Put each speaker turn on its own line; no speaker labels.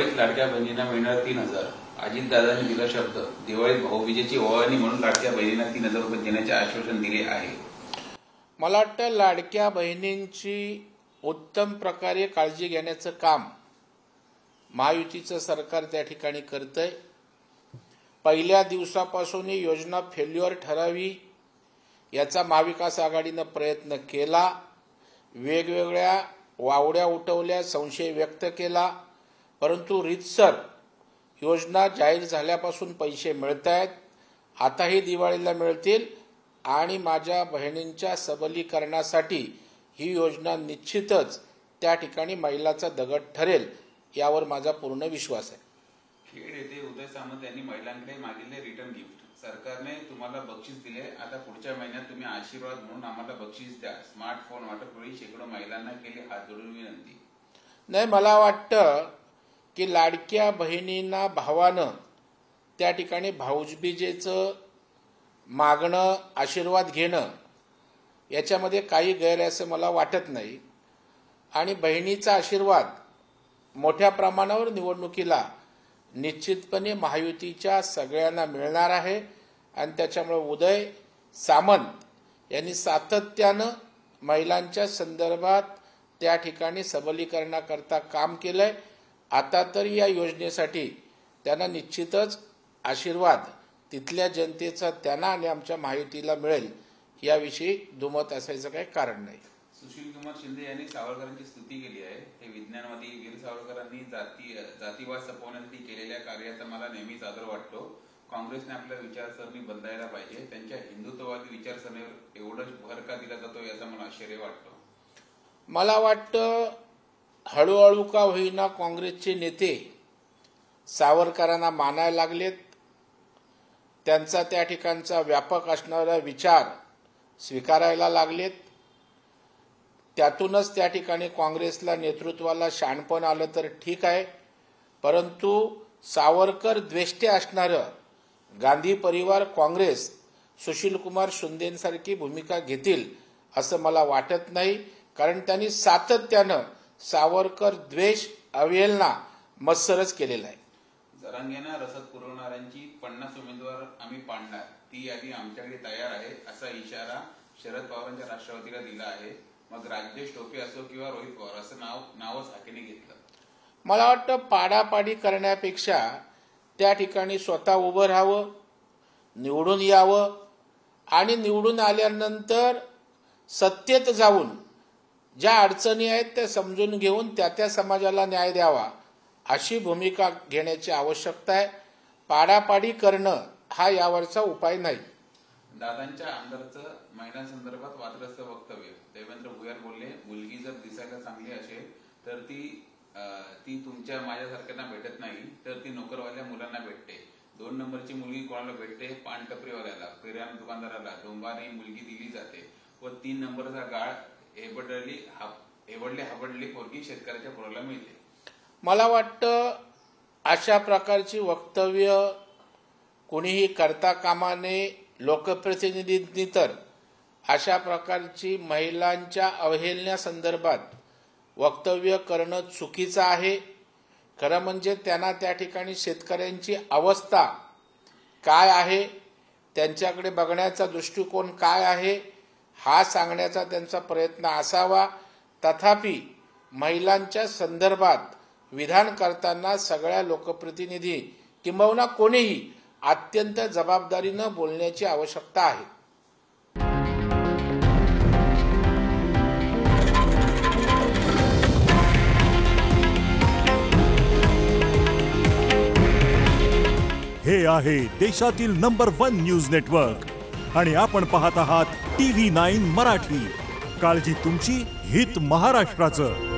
दिवाळीत लाडक्या बहिणींना मिळणार 3,000। अजितदादांनी दिला शब्द, दिवाळीत भाऊबीजेची ओवाळणी म्हणून लाडक्या बहिणींना 3,000 रुपये देण्याचे आश्वासन दिले आहे।
मला वाटतं लाडक्या बहिणींची उत्तम प्रकारे काळजी घेण्याचं काम महायुतीचं सरकार त्या ठिकाणी करतंय। पहिल्या दिवसापासून ही योजना फेल्युअर ठरावी याचा महाविकास आघाडीनं प्रयत्न केला, वेगवेगळ्या वावड्या उठवल्या, संशय व्यक्त केला, परंतु रीतसर योजना जाहीर झाल्यापासून पैसे मिळतायत, आताही दिवाळीला मिळतील आणि माझ्या बहिणींच्या सबलीकरणासाठी ही योजना निश्चितच त्या ठिकाणी महिलाचा दगड ठरेल यावर माझा पूर्ण विश्वास आहे।
खेड येथे उदय सामंत यांनी महिलांकडे मागितले रिटर्न गिफ्ट। सरकारने तुम्हाला बक्षीस दिले, आता पुढच्या महिन्यात तुम्ही आशीर्वाद म्हणून आम्हाला बक्षीस द्या। स्मार्टफोन वाटपवेळी शेकडो महिलांना केली हात जोडून विनंती।
नाही, मला वाटतं की लाडक्या बहिणींना भावानं त्या ठिकाणी भाऊबीजेचं मागणं, आशीर्वाद घेणं याच्यामध्ये काही गैर आहे असं मला वाटत नाही। आणि बहिणीचा आशीर्वाद मोठ्या प्रमाणावर निवडणुकीला निश्चितपणे महायुतीच्या सगळ्यांना मिळणार आहे आणि त्याच्यामुळे उदय सामंत यांनी सातत्यानं महिलांच्या संदर्भात त्या ठिकाणी सबलीकरणाकरता काम केलंय। आता तर या योजनेसाठी त्यांना निश्चितच आशीर्वाद तिथल्या जनतेचा त्यांना आणि आमच्या महायुतीला मिळेल याविषयी दुमत असायचं काही कारण नाही।
सुशील कुमार शिंदे यांनी सावरकरांची स्तुती केली आहे। हे विज्ञानवादी वीर सावरकरांनी जातीवाद संपवण्यासाठी केलेल्या कार्याचा मला नेहमीच आदर वाटतो। काँग्रेसने आपल्या विचारसरणी बदलायला पाहिजे। त्यांच्या हिंदुत्ववादी विचारसरणीवर एवढंच भर का दिला जातो याचा मला आश्चर्य वाटतो।
मला वाटतं हळूहळू का होईना काँग्रेसचे नेते सावरकरांना मानायला लागलेत, त्यांचा त्या ठिकाणचा व्यापक असणारा विचार स्वीकारायला लागलेत। त्यातूनच त्या ठिकाणी काँग्रेसला नेतृत्वाला शहाणपण आलं तर ठीक आहे, परंतु सावरकर द्वेष्टे असणारं गांधी परिवार काँग्रेस सुशीलकुमार शिंदेंसारखी भूमिका घेतील असं मला वाटत नाही, कारण त्यांनी सातत्यानं सावरकर द्वेष, अवहेलना मत्सरच केलेला आहे।
जरांगेंना रसद पुरवणाऱ्यांची 50 उमेदवार आम्ही पाडणार, ती यादी आमच्याकडे तयार आहे असा इशारा शरद पवारांच्या राष्ट्रवादीला दिला आहे। मग राजेश टोपे असो किंवा रोहित पवार असं नावच हाकेने घेतलं।
मला वाटतं पाडापाडी करण्यापेक्षा त्या ठिकाणी स्वतः उभं राहावं, निवडून यावं आणि निवडून आल्यानंतर सत्तेत जाऊन ज्या अडचणी आहेत त्या समजून घेऊन त्या समाजाला न्याय द्यावा अशी भूमिका घेण्याची आवश्यकता आहे। पाडापाडी करणं हा यावरचा उपाय नाही।
दादांच्या आमदारचं महिलांसंदर्भात वादग्रस्त वक्तव्य। देवेंद्र भुयार बोलले, मुलगी जर दिसायला चांगली असेल तर ती तुमच्या माझ्यासारख्यांना भेटत नाही, तर ती नोकरवाल्या मुलांना भेटते। 2 नंबरची मुलगी कोणाला भेटते? पानटपरीवाल्याला, किराणा दुकानदाराला, डोंबारी मुलगी दिली जाते व 3 नंबरचा गाळ एवढली हाबडली पोरगी शेतकऱ्याच्या पोराला मिळते।
मला वाटतं अशा प्रकारची वक्तव्य कोणीही करता कामा नये। लोकप्रतिनिधींनी तर अशा प्रकारची महिलांच्या अवहेलनेसंदर्भात वक्तव्य करणं चुकीचं आहे। खरं म्हणजे त्यांना त्या ठिकाणी शेतकऱ्यांची अवस्था काय आहे, त्यांच्याकडे बघण्याचा दृष्टिकोन काय आहे हा सांगण्याचा त्यांचा प्रयत्न असावा। तथापि महिलांच्या संदर्भात विधान करताना सगळ्या लोकप्रतिनिधी किंबहुना कोणीही अत्यंत जबाबदारीनं बोलण्याची आवश्यकता आहे।
हे आहे देशातील नंबर 1 न्यूज नेटवर्क आणि आपण पाहत आहात TV9 मराठी। काळजी तुमची, हित महाराष्ट्राचं।